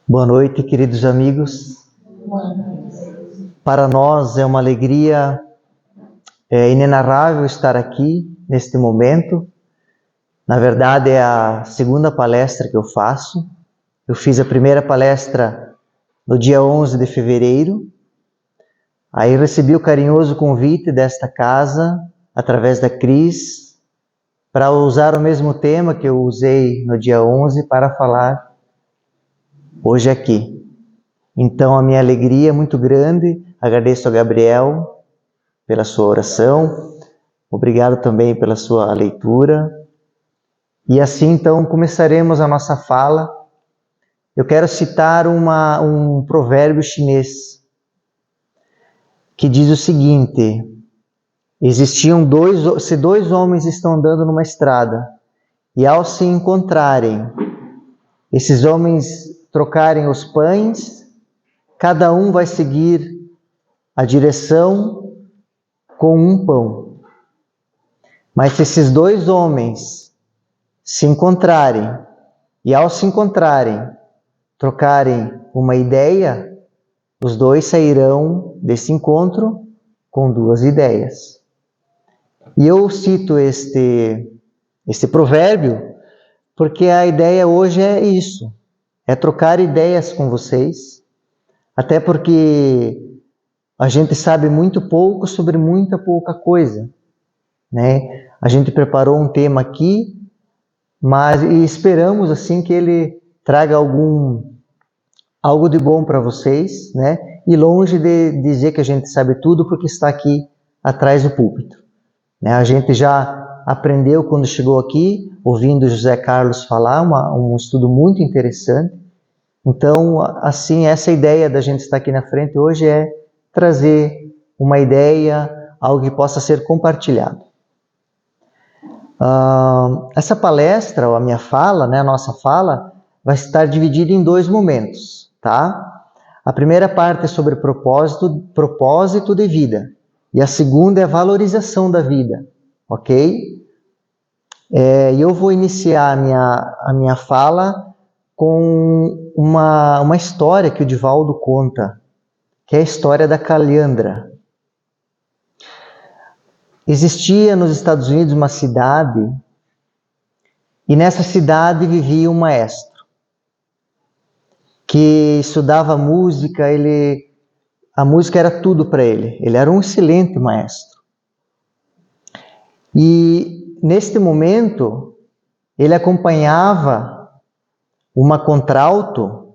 Boa noite, queridos amigos. Para nós é uma alegria inenarrável estar aqui neste momento. Na verdade, é a segunda palestra que eu faço. Eu fiz a primeira palestra no dia 11 de fevereiro. Aí recebi o carinhoso convite desta casa, através da Cris, para usar o mesmo tema que eu usei no dia 11 para falar hoje aqui. Então, a minha alegria é muito grande. Agradeço a Gabriel pela sua oração. Obrigado também pela sua leitura. E assim, então, começaremos a nossa fala. Eu quero citar um provérbio chinês que diz o seguinte: se dois homens estão andando numa estrada e ao se encontrarem, esses homens trocarem os pães, cada um vai seguir a direção com um pão. Mas se esses dois homens se encontrarem e ao se encontrarem, trocarem uma ideia, os dois sairão desse encontro com duas ideias. E eu cito este provérbio porque a ideia hoje é isso, é trocar ideias com vocês, até porque a gente sabe muito pouco sobre muita pouca coisa, né? A gente preparou um tema aqui, mas esperamos assim que ele traga algo de bom para vocês, né? E longe de dizer que a gente sabe tudo porque está aqui atrás do púlpito, né? A gente já aprendeu quando chegou aqui, ouvindo José Carlos falar, um estudo muito interessante. Então, assim, essa ideia da gente estar aqui na frente hoje é trazer uma ideia, algo que possa ser compartilhado. Essa palestra, ou a minha fala, né, a nossa fala, vai estar dividida em dois momentos, tá? A primeira parte é sobre propósito de vida, e a segunda é a valorização da vida, ok? E eu vou iniciar a minha fala com uma história que o Divaldo conta, que é a história da Calhandra. Existia nos Estados Unidos uma cidade, e nessa cidade vivia um maestro que estudava música. A música era tudo para ele. Ele era um excelente maestro. E neste momento ele acompanhava uma contralto.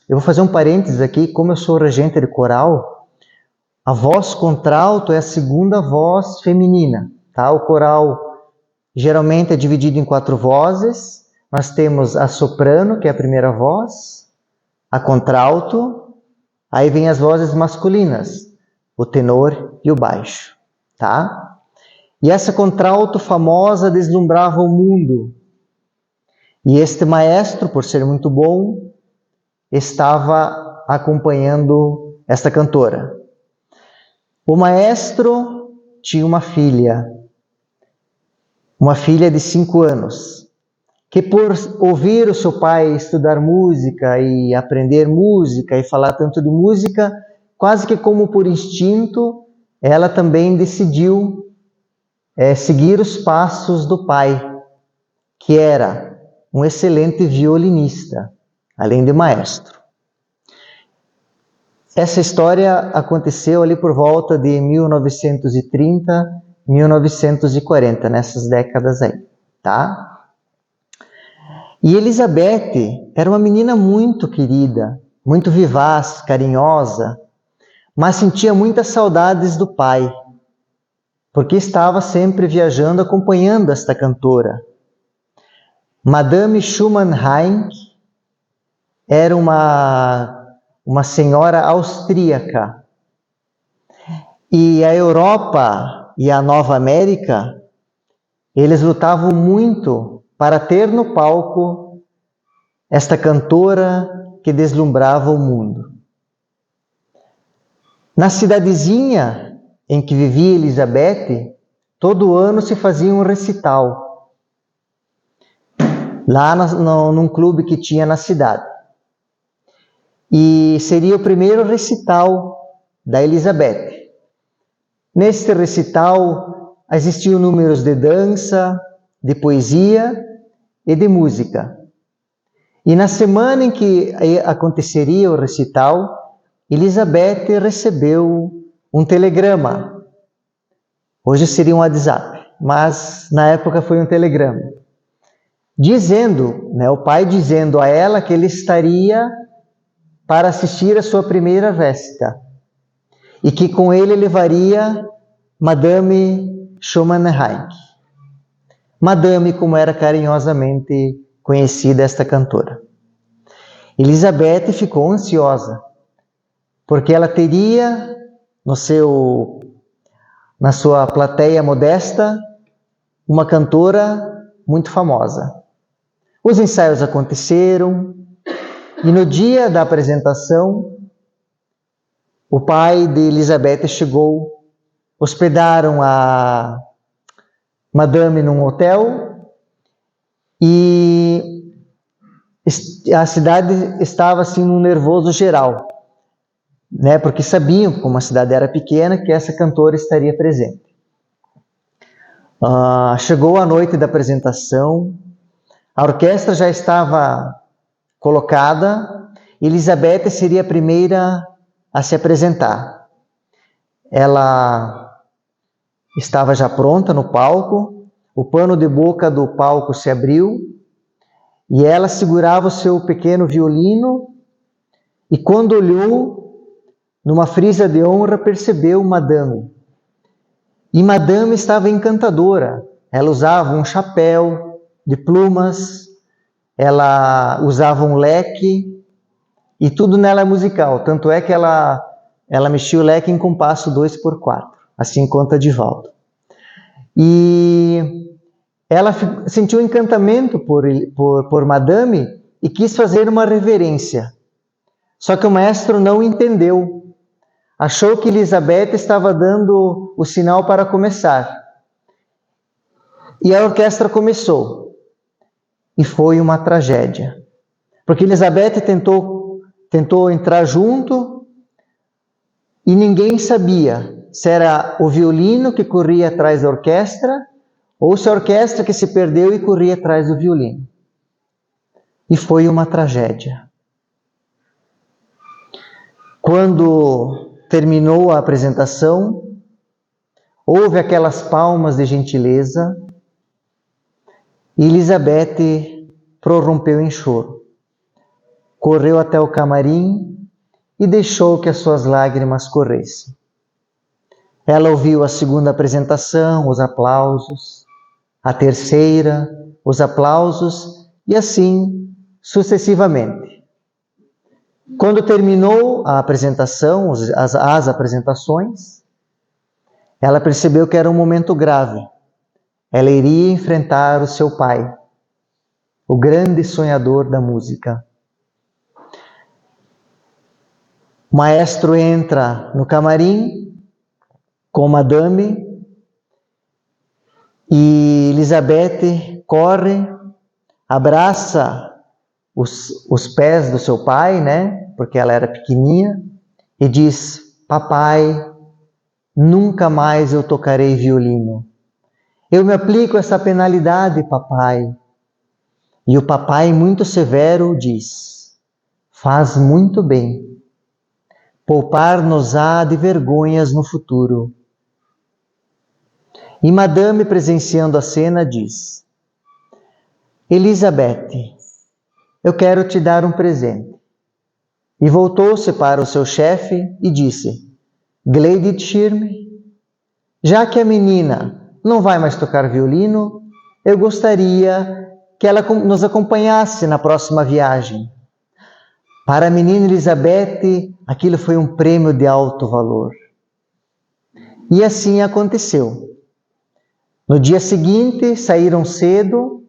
Eu vou fazer um parênteses aqui, como eu sou regente de coral, a voz contralto é a segunda voz feminina, tá? O coral geralmente é dividido em 4 vozes. Nós temos a soprano, que é a primeira voz, a contralto, aí vem as vozes masculinas, o tenor e o baixo, tá? E essa contralto famosa deslumbrava o mundo. E este maestro, por ser muito bom, estava acompanhando esta cantora. O maestro tinha uma filha de 5 anos, que por ouvir o seu pai estudar música e aprender música e falar tanto de música, quase que como por instinto, ela também decidiu seguir os passos do pai, que era um excelente violinista, além de maestro. Essa história aconteceu ali por volta de 1930, 1940, nessas décadas aí, tá? E Elizabeth era uma menina muito querida, muito vivaz, carinhosa, mas sentia muitas saudades do pai, porque estava sempre viajando acompanhando esta cantora. Madame Schumann-Heink era uma senhora austríaca. E a Europa e a Nova América, eles lutavam muito para ter no palco esta cantora que deslumbrava o mundo. Na cidadezinha em que vivia Elizabeth, todo ano se fazia um recital, lá num clube que tinha na cidade. e seria o primeiro recital da Elizabeth. Neste recital existiam números de dança, de poesia e de música. E na semana em que aconteceria o recital, Elizabeth recebeu um telegrama. Hoje seria um WhatsApp, mas na época foi um telegrama. Dizendo, o pai dizendo a ela que ele estaria para assistir a sua primeira festa. E que com ele levaria Madame Schoenheim. Madame, como era carinhosamente conhecida esta cantora. Elizabeth ficou ansiosa, porque ela teria na sua plateia modesta uma cantora muito famosa. Os ensaios aconteceram e no dia da apresentação, o pai de Elizabeth chegou, hospedaram a Madame num hotel e a cidade estava assim num nervoso geral, porque sabiam, como a cidade era pequena, que essa cantora estaria presente. Chegou a noite da apresentação, a orquestra já estava colocada, Elizabeth seria a primeira a se apresentar. Ela estava já pronta no palco, o pano de boca do palco se abriu e ela segurava o seu pequeno violino e quando olhou, numa frisa de honra, percebeu Madame. E Madame estava encantadora. Ela usava um chapéu de plumas, ela usava um leque e tudo nela é musical. Tanto é que ela mexia o leque em compasso 2/4, assim conta Divaldo. E ela sentiu encantamento por Madame e quis fazer uma reverência. Só que o maestro não entendeu. Achou que Elizabeth estava dando o sinal para começar. E a orquestra começou. E foi uma tragédia. Porque Elizabeth tentou entrar junto e ninguém sabia se era o violino que corria atrás da orquestra ou se a orquestra que se perdeu e corria atrás do violino. E foi uma tragédia. Quando terminou a apresentação, houve aquelas palmas de gentileza e Elizabeth prorrompeu em choro. Correu até o camarim e deixou que as suas lágrimas corressem. Ela ouviu a segunda apresentação, os aplausos, a terceira, os aplausos e assim sucessivamente. Quando terminou a apresentação, as apresentações, ela percebeu que era um momento grave. Ela iria enfrentar o seu pai, o grande sonhador da música. O maestro entra no camarim com Madame e Elizabeth corre, abraça os pés do seu pai, porque ela era pequenininha, e diz: papai, nunca mais eu tocarei violino. Eu me aplico essa penalidade, papai. E o papai, muito severo, diz: faz muito bem. Poupar-nos-á de vergonhas no futuro. E Madame, presenciando a cena, diz: Elizabeth, eu quero te dar um presente. E voltou-se para o seu chefe e disse: Gleichschirm, já que a menina não vai mais tocar violino, eu gostaria que ela nos acompanhasse na próxima viagem. Para a menina Elizabeth, aquilo foi um prêmio de alto valor. E assim aconteceu. No dia seguinte, saíram cedo,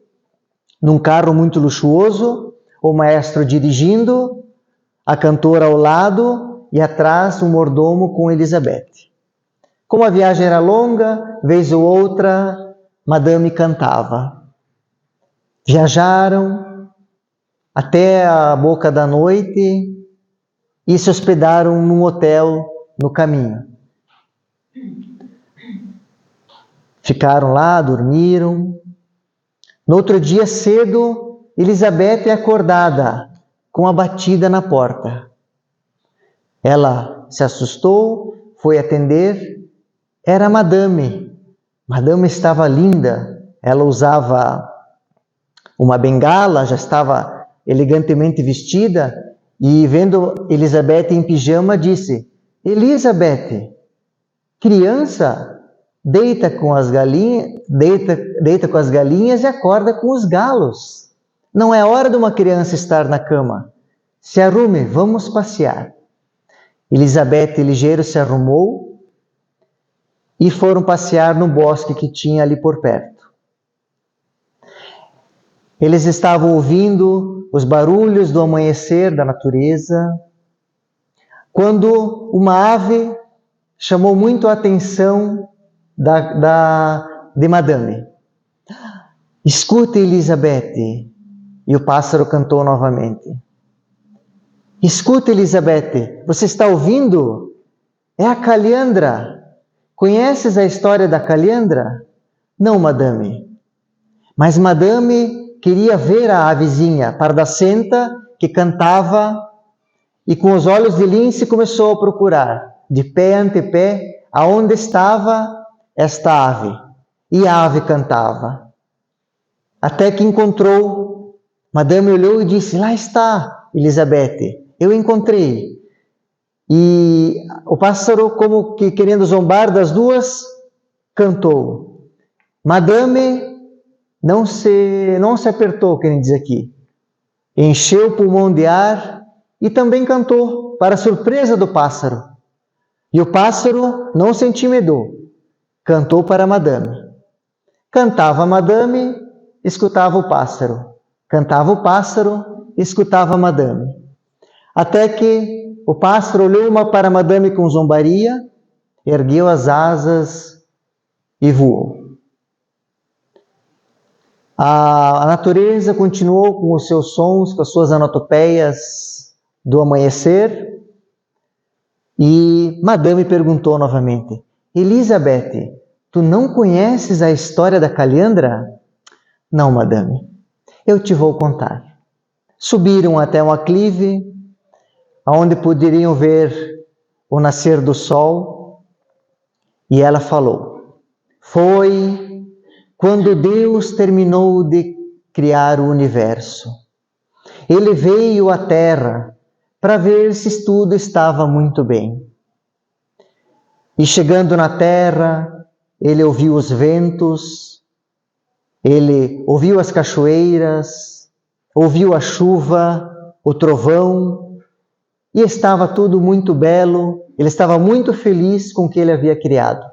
num carro muito luxuoso, o maestro dirigindo, a cantora ao lado e atrás um mordomo com Elizabeth. Como a viagem era longa, vez ou outra, Madame cantava. Viajaram até a boca da noite e se hospedaram num hotel no caminho. Ficaram lá, dormiram. No outro dia cedo, Elizabeth é acordada com a batida na porta. Ela se assustou, foi atender. Era a Madame. Madame estava linda. Ela usava uma bengala, já estava elegantemente vestida, e vendo Elizabeth em pijama, disse: Elizabeth, criança, deita com as galinhas e acorda com os galos. Não é hora de uma criança estar na cama. Se arrume, vamos passear. Elizabeth ligeiro se arrumou e foram passear no bosque que tinha ali por perto. Eles estavam ouvindo os barulhos do amanhecer da natureza, quando uma ave chamou muito a atenção de Madame. Escute, Elizabeth. E o pássaro cantou novamente. Escute, Elizabeth, você está ouvindo? É a Caliandra. Conheces a história da Caliandra? Não, Madame. Mas Madame queria ver a avezinha pardacenta que cantava, e com os olhos de lince começou a procurar, de pé ante pé, aonde estava esta ave. E a ave cantava. Até que encontrou. Madame olhou e disse: lá está, Elizabeth, eu encontrei. E o pássaro, como que querendo zombar das duas, cantou. Madame não se apertou, querem dizer aqui. Encheu o pulmão de ar e também cantou, para a surpresa do pássaro. E o pássaro não se intimidou. Cantou para a Madame. Cantava a Madame, escutava o pássaro. Cantava o pássaro, escutava a Madame. Até que o pássaro olhou para a Madame com zombaria, ergueu as asas e voou. A natureza continuou com os seus sons, com as suas anatopeias do amanhecer. E Madame perguntou novamente: Elizabeth, tu não conheces a história da Caliandra? Não, Madame, eu te vou contar. Subiram até um aclive, onde poderiam ver o nascer do sol, e ela falou: foi quando Deus terminou de criar o universo. Ele veio à Terra para ver se tudo estava muito bem. E chegando na Terra, ele ouviu os ventos, ele ouviu as cachoeiras, ouviu a chuva, o trovão, e estava tudo muito belo. Ele estava muito feliz com o que ele havia criado.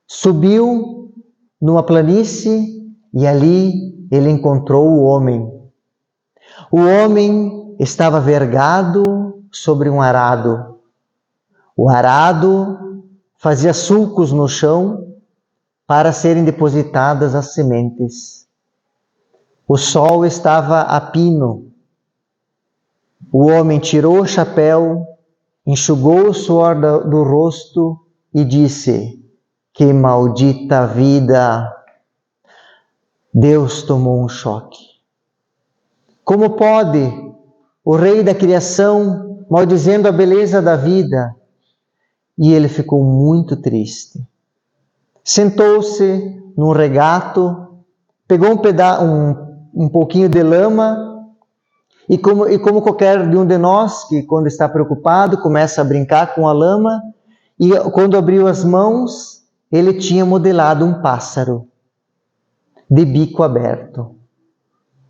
Subiu numa planície e ali ele encontrou o homem. O homem estava vergado sobre um arado. O arado fazia sulcos no chão para serem depositadas as sementes. O sol estava a pino. O homem tirou o chapéu, enxugou o suor do rosto e disse: que maldita vida! Deus tomou um choque. Como pode o rei da criação maldizendo a beleza da vida? E ele ficou muito triste. Sentou-se num regato, pegou um pouquinho de lama e como qualquer de nós, que quando está preocupado começa a brincar com a lama, e quando abriu as mãos, ele tinha modelado um pássaro de bico aberto.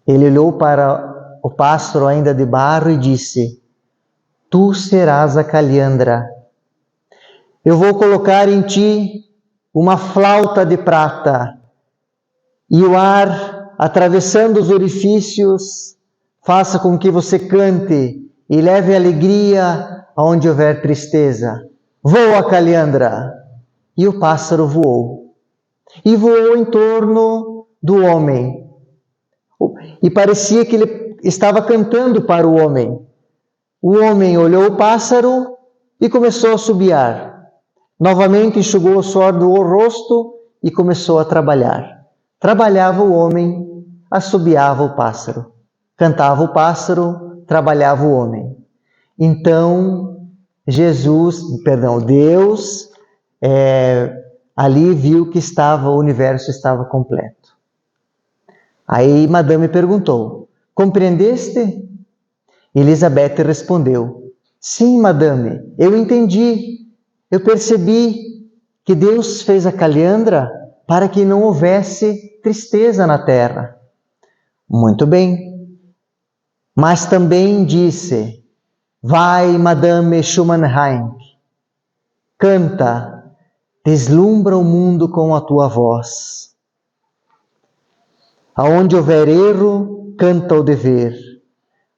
Ele olhou para o pássaro ainda de barro e disse: tu serás a Caliandra. Eu vou colocar em ti uma flauta de prata, e o ar, atravessando os orifícios, faça com que você cante e leve alegria aonde houver tristeza. Voa, Caliandra! E o pássaro voou. E voou em torno do homem. E parecia que ele estava cantando para o homem. O homem olhou o pássaro e começou a assobiar. Novamente enxugou o suor do rosto e começou a trabalhar. Trabalhava o homem, assobiava o pássaro. Cantava o pássaro, trabalhava o homem. Então, Deus, ali viu que o universo estava completo. Aí Madame perguntou: compreendeste? Elizabeth respondeu: sim, Madame, eu entendi. Eu percebi que Deus fez a calhandra para que não houvesse tristeza na terra. Muito bem. Mas também disse: vai, Madame Schumannheim, canta, deslumbra o mundo com a tua voz. Aonde houver erro, canta o dever.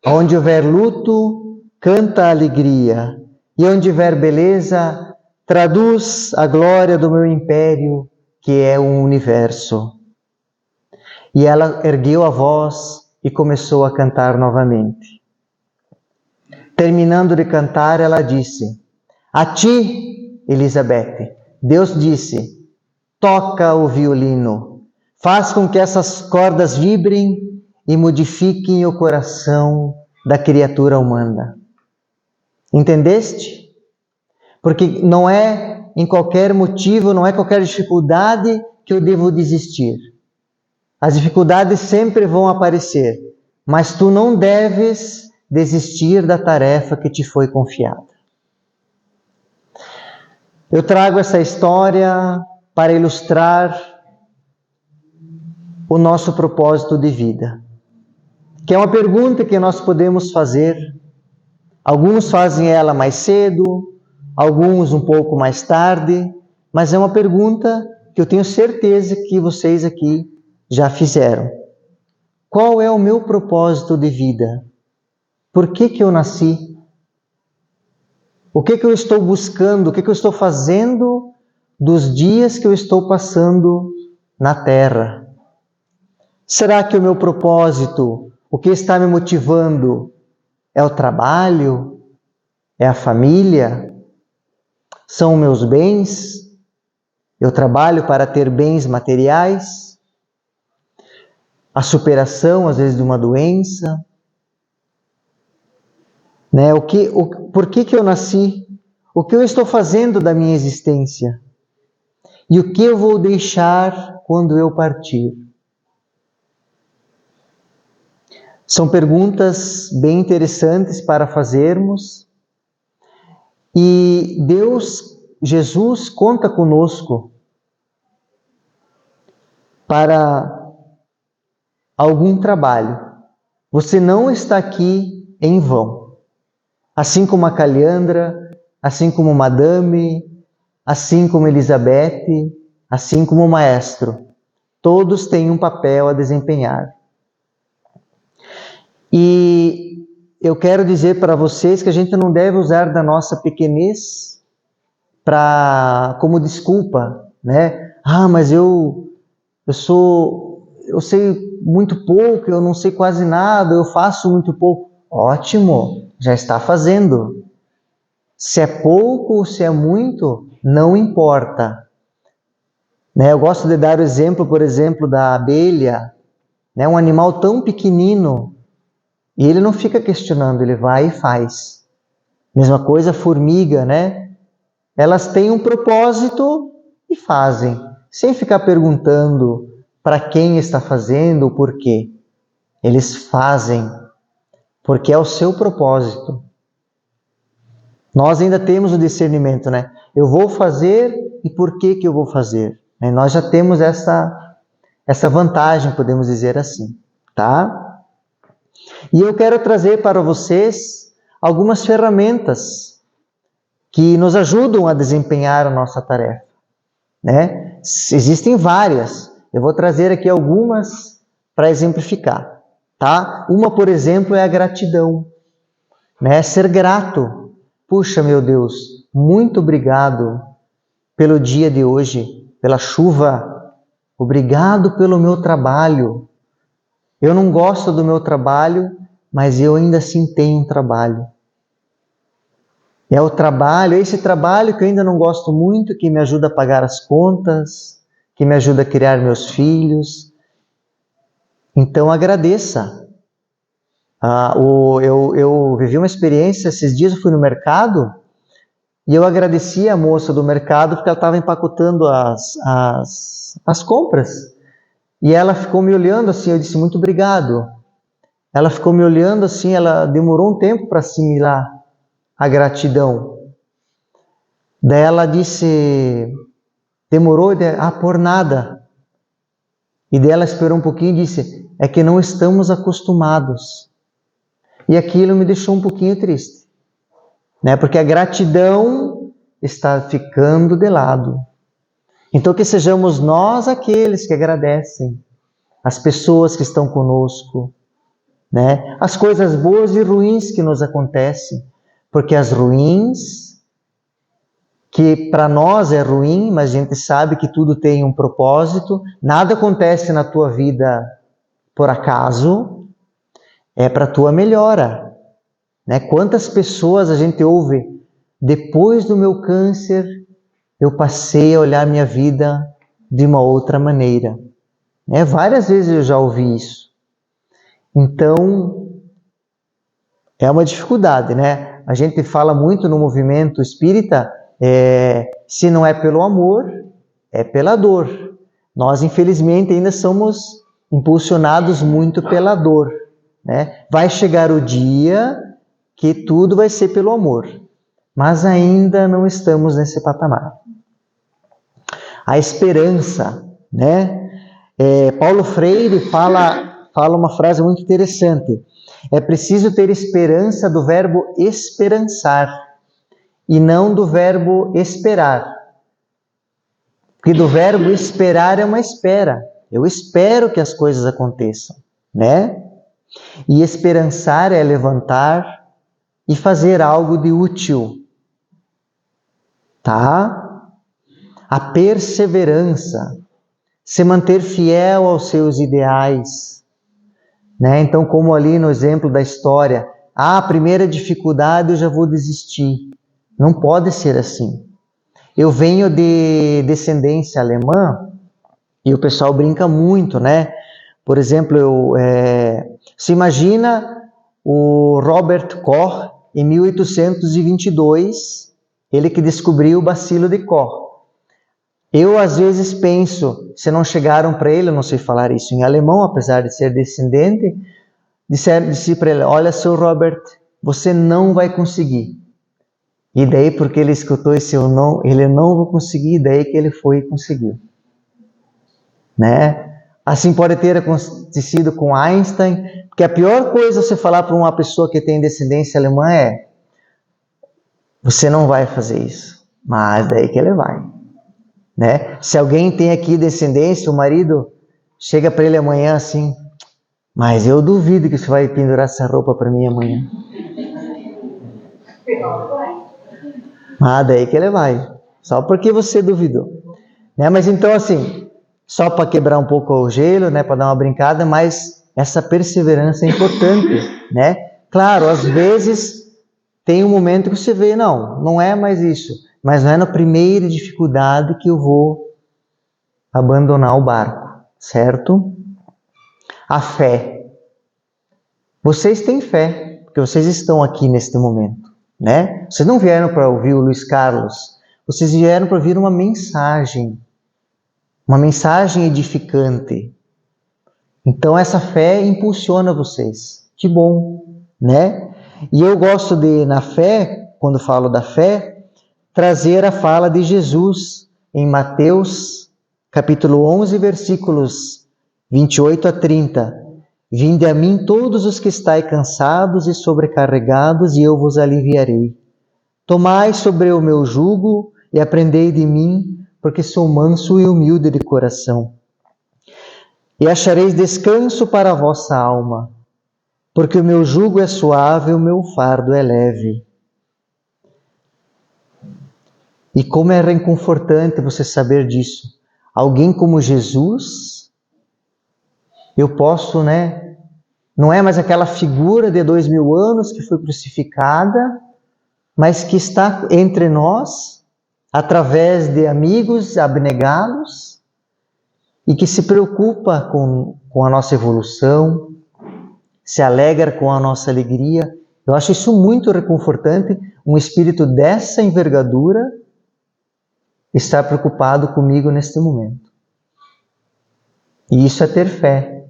Aonde houver luto, canta a alegria. E onde houver beleza, traduz a glória do meu império, que é o universo. E ela ergueu a voz e começou a cantar novamente. Terminando de cantar, ela disse: a ti, Elizabeth, Deus disse: toca o violino, faz com que essas cordas vibrem e modifiquem o coração da criatura humana. Entendeste? Porque não é em qualquer motivo, não é qualquer dificuldade que eu devo desistir. As dificuldades sempre vão aparecer, mas tu não deves desistir da tarefa que te foi confiada. Eu trago essa história para ilustrar o nosso propósito de vida, que é uma pergunta que nós podemos fazer. Alguns fazem ela mais cedo, alguns um pouco mais tarde, mas é uma pergunta que eu tenho certeza que vocês aqui já fizeram. Qual é o meu propósito de vida? Por que eu nasci? O que eu estou buscando? O que eu estou fazendo dos dias que eu estou passando na Terra? Será que o meu propósito, o que está me motivando, é o trabalho? É a família? São os meus bens? Eu trabalho para ter bens materiais? A superação, às vezes, de uma doença? Por que eu nasci? O que eu estou fazendo da minha existência? E o que eu vou deixar quando eu partir? São perguntas bem interessantes para fazermos. E Jesus, conta conosco para algum trabalho. Você não está aqui em vão. Assim como a Calhandra, assim como Madame, assim como Elizabeth, assim como o Maestro. Todos têm um papel a desempenhar. E eu quero dizer para vocês que a gente não deve usar da nossa pequenez como desculpa, né? Mas eu sei muito pouco, eu não sei quase nada, eu faço muito pouco. Ótimo, já está fazendo. Se é pouco ou se é muito, não importa. Eu gosto de dar o exemplo, por exemplo, da abelha, um animal tão pequenino, e ele não fica questionando, ele vai e faz. Mesma coisa a formiga, Elas têm um propósito e fazem, sem ficar perguntando para quem está fazendo, o porquê. Eles fazem, porque é o seu propósito. Nós ainda temos o discernimento, Eu vou fazer e por que eu vou fazer? Nós já temos essa vantagem, podemos dizer assim, tá? E eu quero trazer para vocês algumas ferramentas que nos ajudam a desempenhar a nossa tarefa, Existem várias. Eu vou trazer aqui algumas para exemplificar, tá? Uma, por exemplo, é a gratidão, Ser grato. Puxa, meu Deus, muito obrigado pelo dia de hoje, pela chuva. Obrigado pelo meu trabalho. Eu não gosto do meu trabalho, mas eu ainda assim tenho um trabalho. É o trabalho, é esse trabalho que eu ainda não gosto muito, que me ajuda a pagar as contas, que me ajuda a criar meus filhos. Então agradeça. Eu vivi uma experiência, esses dias eu fui no mercado e eu agradeci a moça do mercado porque ela estava empacotando as compras. E ela ficou me olhando assim, eu disse, muito obrigado. Ela ficou me olhando assim, ela demorou um tempo para assimilar a gratidão. Daí ela disse, demorou, por nada. E daí ela esperou um pouquinho e disse, é que não estamos acostumados. E aquilo me deixou um pouquinho triste, né? Porque a gratidão está ficando de lado. Então que sejamos nós aqueles que agradecem as pessoas que estão conosco, né? As coisas boas e ruins que nos acontecem, porque as ruins, que para nós é ruim, mas a gente sabe que tudo tem um propósito, nada acontece na tua vida por acaso, é para a tua melhora, né? Quantas pessoas a gente ouve, depois do meu câncer, eu passei a olhar minha vida de uma outra maneira, né? Várias vezes eu já ouvi isso. Então, é uma dificuldade, né? A gente fala muito no movimento espírita, se não é pelo amor, é pela dor. Nós, infelizmente, ainda somos impulsionados muito pela dor, né? Vai chegar o dia que tudo vai ser pelo amor, mas ainda não estamos nesse patamar. A esperança, né? Paulo Freire fala uma frase muito interessante. É preciso ter esperança do verbo esperançar e não do verbo esperar. Porque do verbo esperar é uma espera. Eu espero que as coisas aconteçam, né? E esperançar é levantar e fazer algo de útil, tá? A perseverança, se manter fiel aos seus ideais, né? Então, como ali no exemplo da história, a primeira dificuldade eu já vou desistir. Não pode ser assim. Eu venho de descendência alemã e o pessoal brinca muito, né? Por exemplo, se imagina o Robert Koch em 1822, ele que descobriu o bacilo de Koch. Eu, às vezes, penso, se não chegaram para ele, eu não sei falar isso em alemão, apesar de ser descendente, disse para ele, olha, seu Robert, você não vai conseguir. E daí, porque ele escutou esse eu não, ele não vai conseguir, daí que ele foi e conseguiu. Né? Assim pode ter acontecido com Einstein, porque a pior coisa você falar para uma pessoa que tem descendência alemã é, você não vai fazer isso, mas daí que ele vai. Né? Se alguém tem aqui descendência, o marido chega para ele amanhã assim, mas eu duvido que você vai pendurar essa roupa para mim amanhã. Daí que ele vai, só porque você duvidou. Né? Mas então assim, só para quebrar um pouco o gelo, né, para dar uma brincada, mas essa perseverança é importante. Né? Claro, às vezes tem um momento que você vê, não é mais isso. Mas não é na primeira dificuldade que eu vou abandonar o barco, certo? A fé. Vocês têm fé, porque vocês estão aqui neste momento, né? Vocês não vieram para ouvir o Luiz Carlos, vocês vieram para ouvir uma mensagem edificante. Então essa fé impulsiona vocês. Que bom, né? E eu gosto de, na fé, quando falo da fé, trazer a fala de Jesus em Mateus, capítulo 11, versículos 28 a 30. Vinde a mim todos os que estáis cansados e sobrecarregados, e eu vos aliviarei. Tomai sobre o meu jugo e aprendei de mim, porque sou manso e humilde de coração. E achareis descanso para a vossa alma, porque o meu jugo é suave e o meu fardo é leve. E como é reconfortante você saber disso. Alguém como Jesus, eu posso, não é mais aquela figura de 2000 anos que foi crucificada, mas que está entre nós, através de amigos abnegados, e que se preocupa com a nossa evolução, se alegra com a nossa alegria. Eu acho isso muito reconfortante, um espírito dessa envergadura estar preocupado comigo neste momento. E isso é ter fé.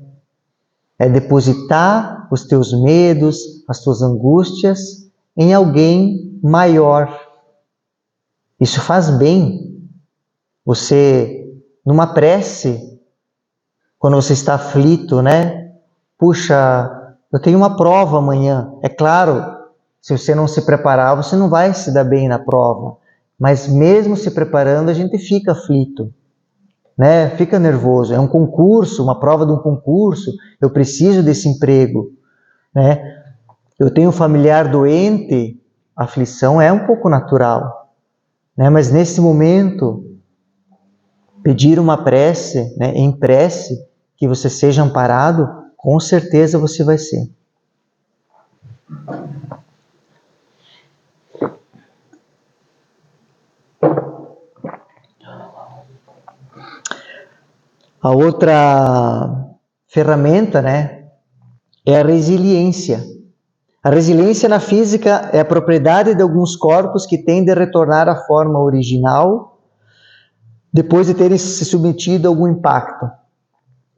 É depositar os teus medos, as tuas angústias em alguém maior. Isso faz bem. Você, numa prece, quando você está aflito, né? Puxa, eu tenho uma prova amanhã. É claro, se você não se preparar, você não vai se dar bem na prova. Mas mesmo se preparando, a gente fica aflito, né? Fica nervoso. É um concurso, uma prova de um concurso. Eu preciso desse emprego, né? Eu tenho um familiar doente, a aflição é um pouco natural, né? Mas nesse momento, pedir uma prece, né? Em prece, que você seja amparado, com certeza você vai ser. A outra ferramenta, né, é a resiliência. A resiliência na física é a propriedade de alguns corpos que tendem a retornar à forma original depois de terem se submetido a algum impacto.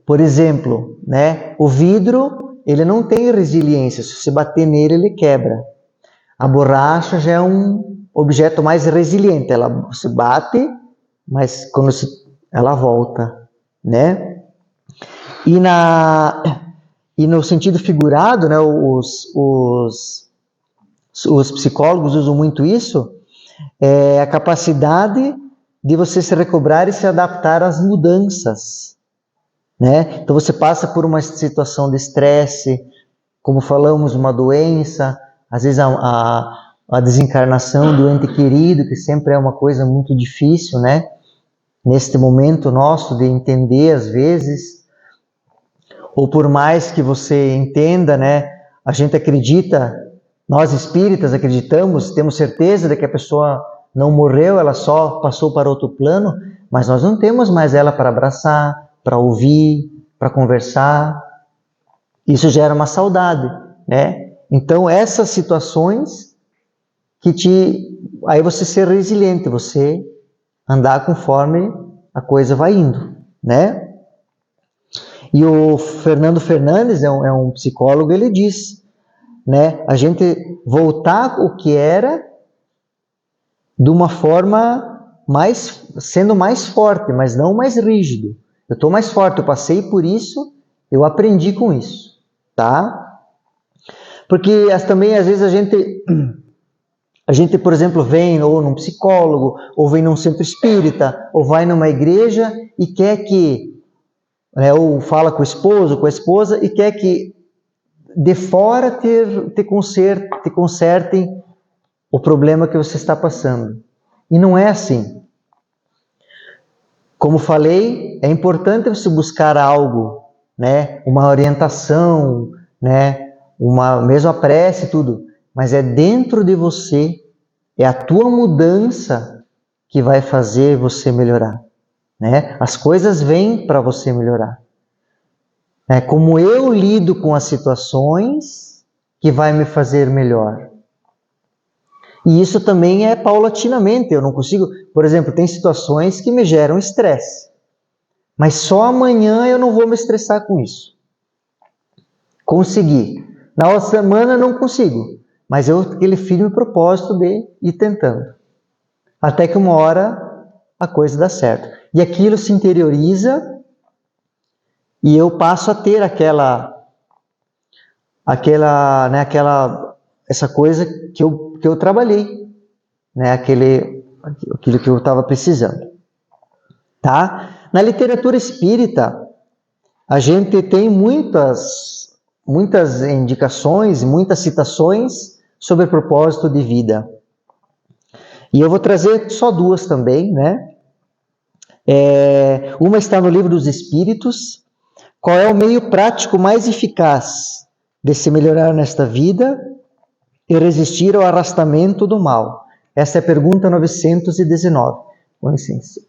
Por exemplo, né, o vidro, ele não tem resiliência. Se você bater nele, ele quebra. A borracha já é um objeto mais resiliente. Ela se bate, mas quando ela volta, né? E no sentido figurado, né, os psicólogos usam muito isso, é a capacidade de você se recobrar e se adaptar às mudanças, né? Então você passa por uma situação de estresse, como falamos, uma doença, às vezes a desencarnação do ente querido, que sempre é uma coisa muito difícil, né? Neste momento nosso de entender às vezes, ou por mais que você entenda, né? A gente acredita, nós espíritas acreditamos, temos certeza de que a pessoa não morreu, ela só passou para outro plano, mas nós não temos mais ela para abraçar, para ouvir, para conversar. Isso gera uma saudade, né? Então essas situações aí você ser resiliente, você andar conforme a coisa vai indo, né? E o Fernando Fernandes é um psicólogo, ele diz, né? A gente voltar o que era de uma forma sendo mais forte, mas não mais rígido. Eu estou mais forte, eu passei por isso, eu aprendi com isso, tá? Porque também às vezes a gente, por exemplo, vem ou num psicólogo, ou vem num centro espírita, ou vai numa igreja e quer que, né, ou fala com o esposo, com a esposa, e quer que de fora te consertem o problema que você está passando. E não é assim. Como falei, é importante você buscar algo, né, uma orientação, né, mesmo a prece e tudo, mas é dentro de você, é a tua mudança que vai fazer você melhorar, né? As coisas vêm para você melhorar. É como eu lido com as situações que vai me fazer melhor. E isso também é paulatinamente, eu não consigo... Por exemplo, tem situações que me geram estresse, mas só amanhã eu não vou me estressar com isso. Consegui. Na outra semana eu não consigo, mas aquele firme propósito de ir tentando. Até que uma hora a coisa dá certo. E aquilo se interioriza e eu passo a ter essa coisa que eu trabalhei, né? Aquilo que eu estava precisando. Tá? Na literatura espírita, a gente tem muitas indicações, muitas citações sobre propósito de vida. E eu vou trazer só duas também, né? Uma está no Livro dos Espíritos. Qual é o meio prático mais eficaz de se melhorar nesta vida? e resistir ao arrastamento do mal? Essa é a pergunta 919. Com licença.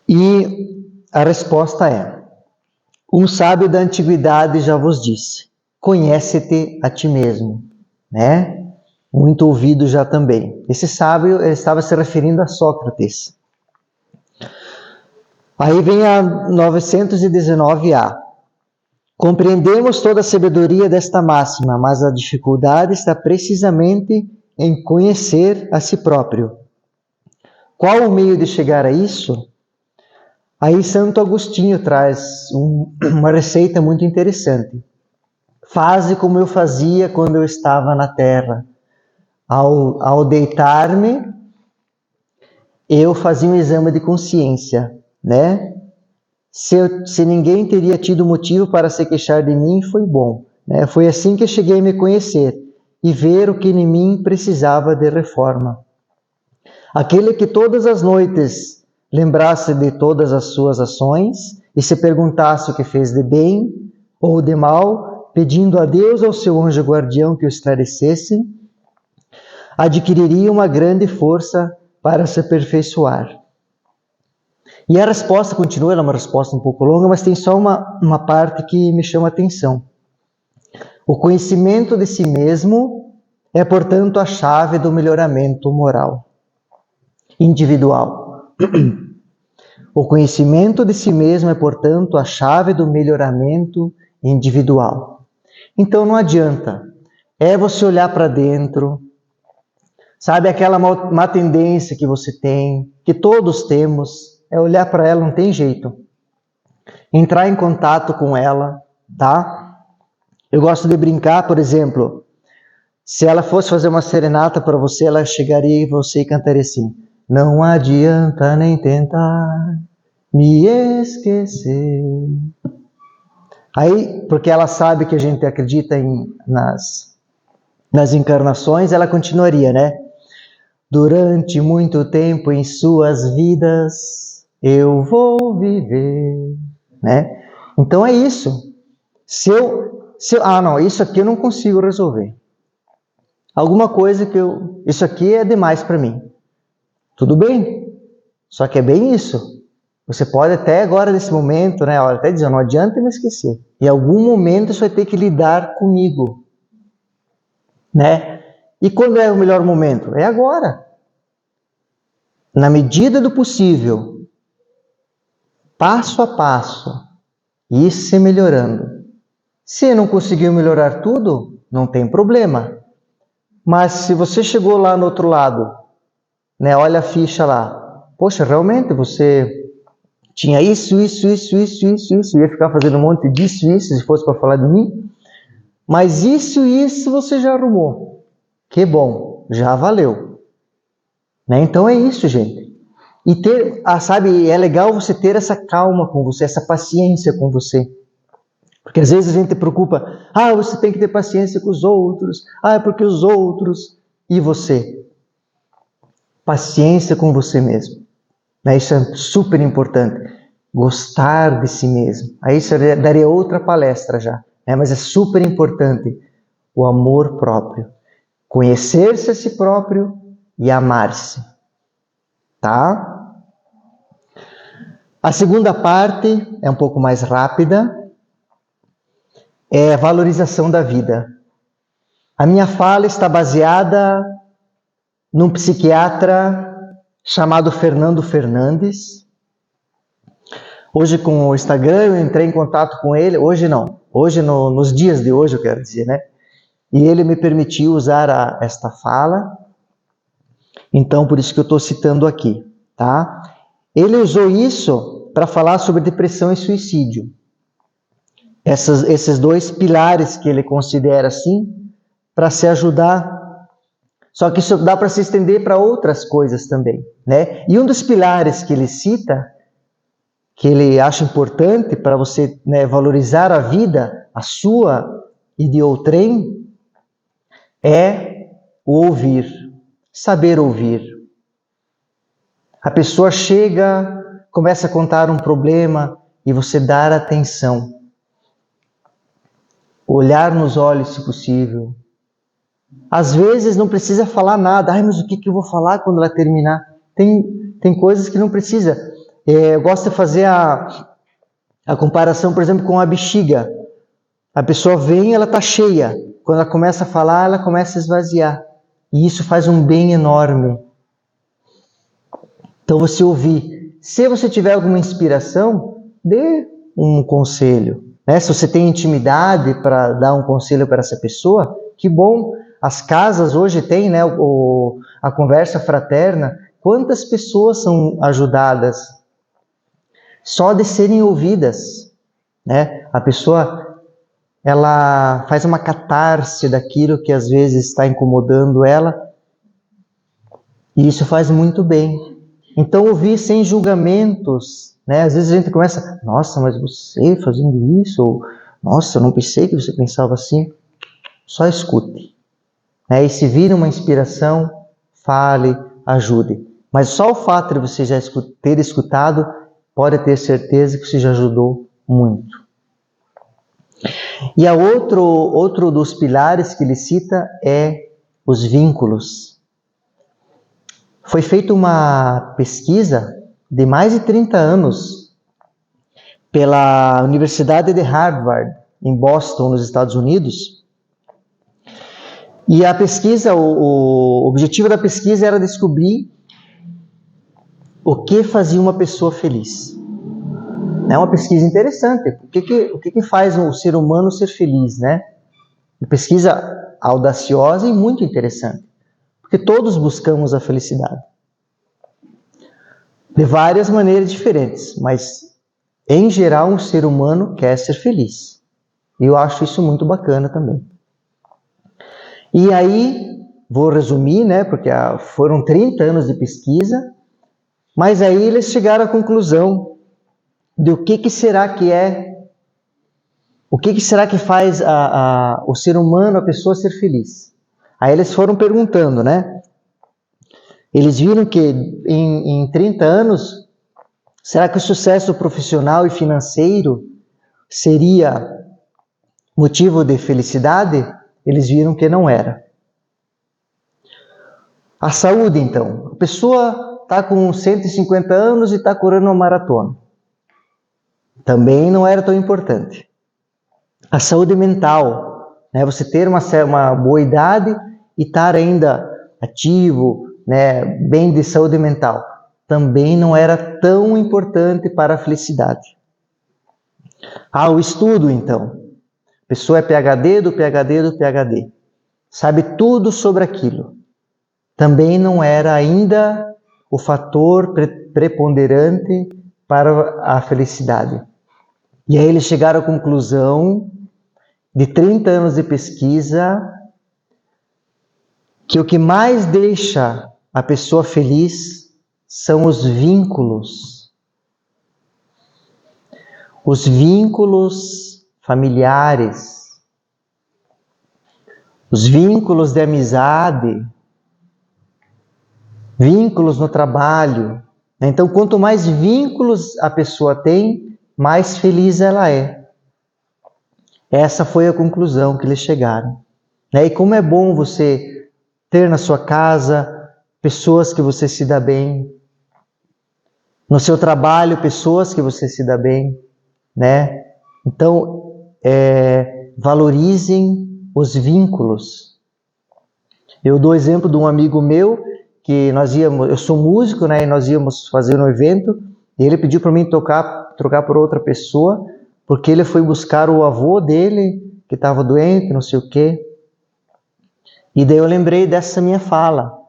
E a resposta é: um sábio da antiguidade já vos disse, conhece-te a ti mesmo, né? Muito ouvido já também. Esse sábio estava se referindo a Sócrates. Aí vem a 919a. Compreendemos toda a sabedoria desta máxima, mas a dificuldade está precisamente em conhecer a si próprio. Qual o meio de chegar a isso? Aí Santo Agostinho traz uma receita muito interessante. Faze como eu fazia quando eu estava na terra. Ao deitar-me, eu fazia um exame de consciência, né? Se ninguém teria tido motivo para se queixar de mim, foi bom, né? Foi assim que eu cheguei a me conhecer e ver o que em mim precisava de reforma. Aquele que todas as noites lembrasse de todas as suas ações e se perguntasse o que fez de bem ou de mal, pedindo a Deus ou ao seu anjo guardião que o esclarecesse, adquiriria uma grande força para se aperfeiçoar. E a resposta continua, ela é uma resposta um pouco longa, mas tem só uma parte que me chama a atenção. O conhecimento de si mesmo é, portanto, a chave do melhoramento moral, individual. O conhecimento de si mesmo é, portanto, a chave do melhoramento individual. Então não adianta, é você olhar para dentro, sabe aquela má tendência que você tem, que todos temos, é olhar para ela, não tem jeito. Entrar em contato com ela, tá? Eu gosto de brincar, por exemplo, se ela fosse fazer uma serenata para você, ela chegaria em você e cantaria assim: não adianta nem tentar me esquecer. Aí, porque ela sabe que a gente acredita nas encarnações, ela continuaria, né? Durante muito tempo em suas vidas eu vou viver, né? Então é isso. Não, isso aqui eu não consigo resolver. Alguma coisa isso aqui é demais para mim. Tudo bem, só que é bem isso. Você pode até agora, nesse momento, né, até dizer, não adianta me esquecer. Em algum momento você vai ter que lidar comigo, né? E quando é o melhor momento? É agora. Na medida do possível, passo a passo, ir se melhorando. Se não conseguiu melhorar tudo, não tem problema. Mas se você chegou lá no outro lado, né, olha a ficha lá, poxa, realmente você tinha isso, ia ficar fazendo um monte disso, isso, se fosse para falar de mim, mas isso você já arrumou. Que bom, já valeu. Né? Então é isso, gente. E sabe, é legal você ter essa calma com você, essa paciência com você. Porque às vezes a gente preocupa, você tem que ter paciência com os outros, é porque os outros, e você? Paciência com você mesmo. Né? Isso é super importante. Gostar de si mesmo. Aí isso daria outra palestra já. Né? Mas é super importante o amor próprio. Conhecer-se a si próprio e amar-se. Tá? A segunda parte é um pouco mais rápida. É a valorização da vida. A minha fala está baseada num psiquiatra chamado Fernando Fernandes. Hoje com o Instagram eu entrei em contato com ele, hoje nos dias de hoje eu quero dizer, né? E ele me permitiu usar esta fala, então por isso que eu estou citando aqui, tá? Ele usou isso para falar sobre depressão e suicídio. Esses dois pilares que ele considera assim, para se ajudar. Só que isso dá para se estender para outras coisas também, né? E um dos pilares que ele cita, que ele acha importante para você, né, valorizar a vida, a sua e de outrem, é o ouvir, saber ouvir. A pessoa chega começa a contar um problema e você dar atenção. Olhar nos olhos, se possível. Às vezes não precisa falar nada. Ai, mas o que eu vou falar quando ela terminar? Tem coisas que não precisa. Eu gosto de fazer a comparação, por exemplo, com a bexiga. A pessoa vem, ela está cheia. Quando ela começa a falar, ela começa a esvaziar. E isso faz um bem enorme. Então você ouvir. Se você tiver alguma inspiração, dê um conselho. Né? Se você tem intimidade para dar um conselho para essa pessoa, que bom. As casas hoje têm, né, a conversa fraterna. Quantas pessoas são ajudadas só de serem ouvidas? Né? A pessoa, ela faz uma catarse daquilo que às vezes está incomodando ela. E isso faz muito bem. Então, ouvir sem julgamentos, né? Às vezes a gente começa, nossa, mas você fazendo isso, ou nossa, eu não pensei que você pensava assim. Só escute. E se vir uma inspiração, fale, ajude. Mas só o fato de você já ter escutado, pode ter certeza que você já ajudou muito. E outro dos pilares que ele cita é os vínculos. Foi feita uma pesquisa de mais de 30 anos pela Universidade de Harvard, em Boston, nos Estados Unidos. E a pesquisa, o objetivo da pesquisa era descobrir o que fazia uma pessoa feliz. É uma pesquisa interessante. O que faz o ser humano ser feliz, né? Uma pesquisa audaciosa e muito interessante. Porque todos buscamos a felicidade. De várias maneiras diferentes, mas em geral um ser humano quer ser feliz. E eu acho isso muito bacana também. E aí, vou resumir, né, porque foram 30 anos de pesquisa, mas aí eles chegaram à conclusão de o que será que faz o ser humano, a pessoa ser feliz. Aí eles foram perguntando, né? Eles viram que em 30 anos, será que o sucesso profissional e financeiro seria motivo de felicidade? Eles viram que não era. A saúde, então. A pessoa está com 150 anos e está correndo uma maratona. Também não era tão importante. A saúde mental, né? Você ter uma boa idade e estar ainda ativo, né? Bem de saúde mental, também não era tão importante para a felicidade. O estudo, então. A pessoa é PhD do PhD do PhD. Sabe tudo sobre aquilo. Também não era ainda o fator preponderante para a felicidade. E aí eles chegaram à conclusão, de 30 anos de pesquisa, que o que mais deixa a pessoa feliz são os vínculos. Os vínculos familiares, os vínculos de amizade, vínculos no trabalho. Então, quanto mais vínculos a pessoa tem, mais feliz ela é. Essa foi a conclusão que eles chegaram. E como é bom você ter na sua casa pessoas que você se dá bem, no seu trabalho pessoas que você se dá bem, né? Então, valorizem os vínculos. Eu dou exemplo de um amigo meu que eu sou músico, né? E nós íamos fazer um evento e ele pediu para mim trocar por outra pessoa, porque ele foi buscar o avô dele que estava doente, não sei o quê. E daí eu lembrei dessa minha fala,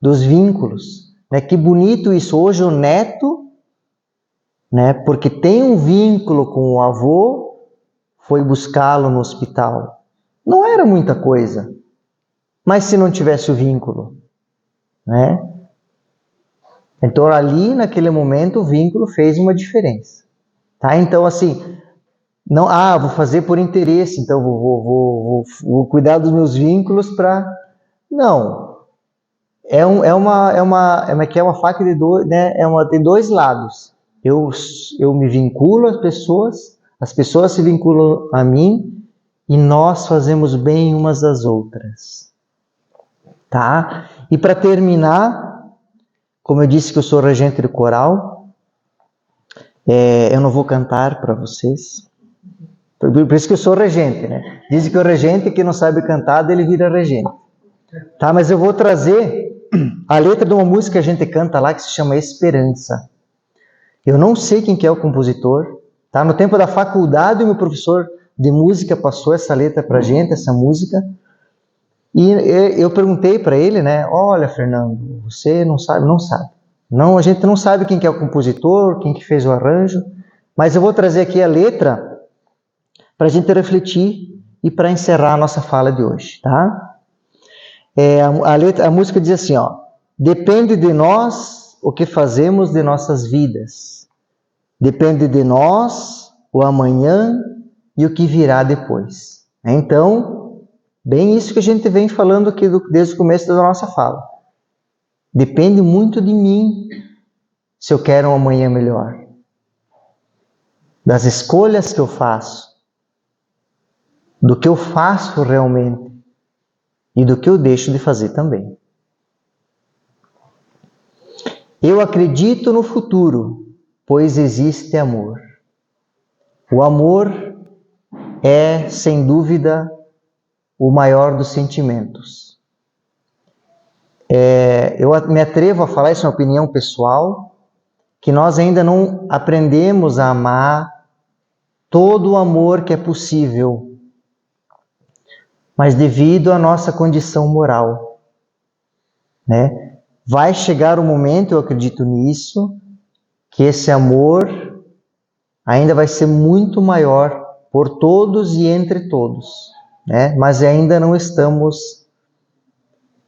dos vínculos. Né? Que bonito isso. Hoje o neto, né, porque tem um vínculo com o avô, foi buscá-lo no hospital. Não era muita coisa. Mas se não tivesse o vínculo, né? Então ali, naquele momento, o vínculo fez uma diferença. Tá? Então assim, não, vou fazer por interesse, então vou cuidar dos meus vínculos para... Não. É uma faca de dois, né? Tem dois lados. eu me vinculo as pessoas se vinculam a mim e nós fazemos bem umas às outras. Tá? E para terminar, como eu disse que eu sou regente do coral, eu não vou cantar para vocês. Por isso que eu sou regente, né? Dizem que o regente que não sabe cantar, ele vira regente. Tá? Mas eu vou trazer a letra de uma música que a gente canta lá que se chama Esperança. Eu não sei quem que é o compositor. Tá? No tempo da faculdade, o meu professor de música passou essa letra pra gente, essa música. E eu perguntei para ele, né? Olha, Fernando, você não sabe? Não sabe. Não, a gente não sabe quem que é o compositor, quem que fez o arranjo. Mas eu vou trazer aqui a letra para a gente refletir e para encerrar a nossa fala de hoje, tá? A música diz assim, ó: depende de nós o que fazemos de nossas vidas. Depende de nós o amanhã e o que virá depois. Então, bem isso que a gente vem falando aqui desde o começo da nossa fala. Depende muito de mim se eu quero um amanhã melhor. Das escolhas que eu faço. Do que eu faço realmente e do que eu deixo de fazer também. Eu acredito no futuro, pois existe amor. O amor é, sem dúvida, o maior dos sentimentos. Eu me atrevo a falar, isso é uma opinião pessoal, que nós ainda não aprendemos a amar todo o amor que é possível, mas devido à nossa condição moral, né? Vai chegar um momento, eu acredito nisso, que esse amor ainda vai ser muito maior por todos e entre todos, né? Mas ainda não estamos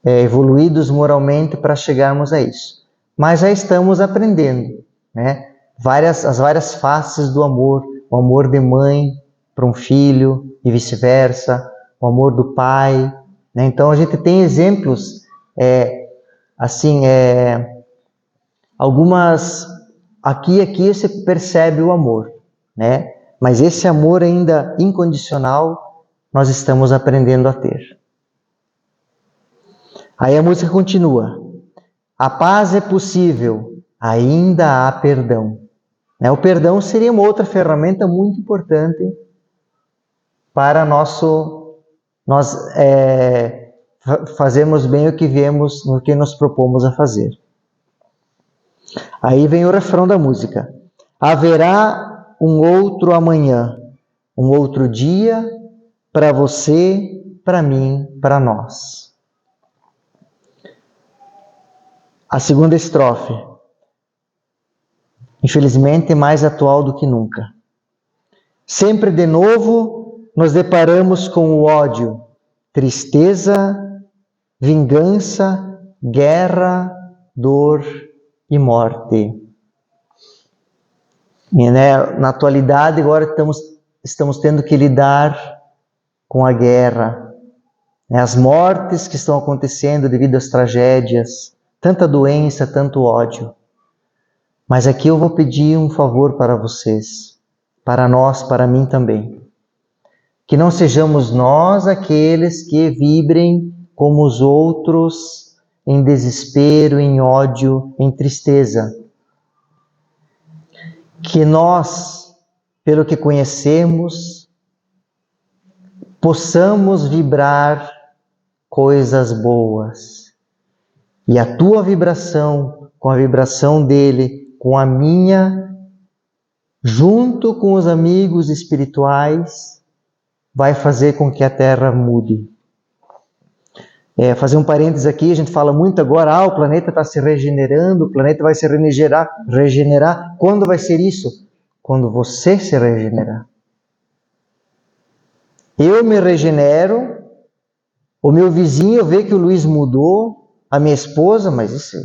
evoluídos moralmente para chegarmos a isso. Mas já estamos aprendendo, né? As várias faces do amor, o amor de mãe para um filho e vice-versa, o amor do pai, né? Então a gente tem exemplos, algumas aqui você percebe o amor, né? Mas esse amor ainda incondicional nós estamos aprendendo a ter. Aí a música continua: a paz é possível, ainda há perdão. O perdão seria uma outra ferramenta muito importante para nós fazermos bem o que viemos, no que nos propomos a fazer. Aí vem o refrão da música: haverá um outro amanhã, um outro dia para você, para mim, para nós. A segunda estrofe, infelizmente mais atual do que nunca. Sempre de novo nos deparamos com o ódio, tristeza, vingança, guerra, dor e morte. E, na atualidade, agora estamos tendo que lidar com a guerra, as mortes que estão acontecendo devido às tragédias, tanta doença, tanto ódio. Mas aqui eu vou pedir um favor para vocês, para nós, para mim também. Que não sejamos nós aqueles que vibrem como os outros, em desespero, em ódio, em tristeza. Que nós, pelo que conhecemos, possamos vibrar coisas boas. E a tua vibração, com a vibração dele, com a minha, junto com os amigos espirituais, vai fazer com que a Terra mude. Fazer um parênteses aqui, a gente fala muito agora, o planeta está se regenerando, o planeta vai se regenerar. Quando vai ser isso? Quando você se regenerar. Eu me regenero, o meu vizinho vê que o Luiz mudou, a minha esposa, mas isso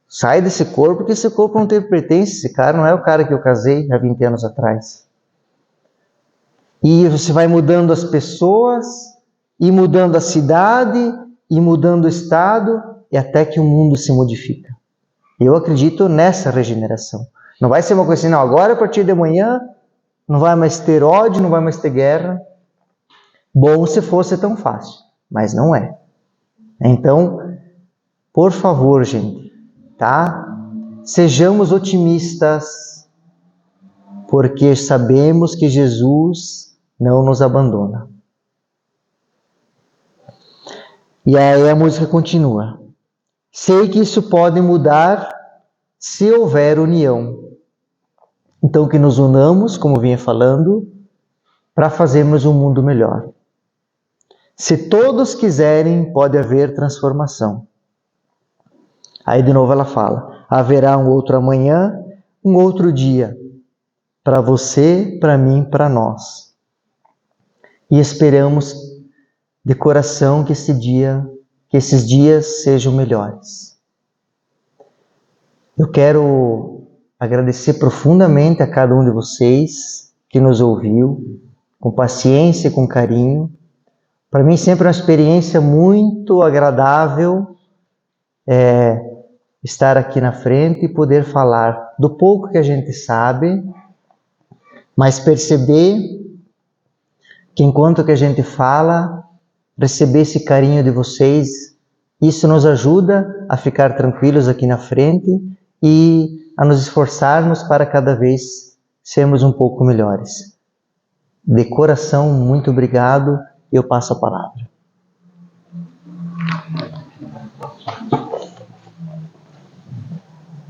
sai desse corpo, porque esse corpo não te pertence, esse cara não é o cara que eu casei há 20 anos atrás. E você vai mudando as pessoas, e mudando a cidade, e mudando o estado, e até que o mundo se modifica. Eu acredito nessa regeneração. Não vai ser uma coisa assim, não, agora a partir de amanhã não vai mais ter ódio, não vai mais ter guerra. Bom se fosse tão fácil, mas não é. Então, por favor, gente, tá? Sejamos otimistas, porque sabemos que Jesus não nos abandona. E aí a música continua. Sei que isso pode mudar se houver união. Então que nos unamos, como vinha falando, para fazermos um mundo melhor. Se todos quiserem, pode haver transformação. Aí de novo ela fala, haverá um outro amanhã, um outro dia, para você, para mim, para nós. E esperamos de coração que esses dias sejam melhores. Eu quero agradecer profundamente a cada um de vocês que nos ouviu, com paciência e com carinho. Para mim sempre é uma experiência muito agradável estar aqui na frente e poder falar do pouco que a gente sabe, mas perceber que enquanto que a gente fala, receber esse carinho de vocês, isso nos ajuda a ficar tranquilos aqui na frente e a nos esforçarmos para cada vez sermos um pouco melhores. De coração, muito obrigado. Eu passo a palavra.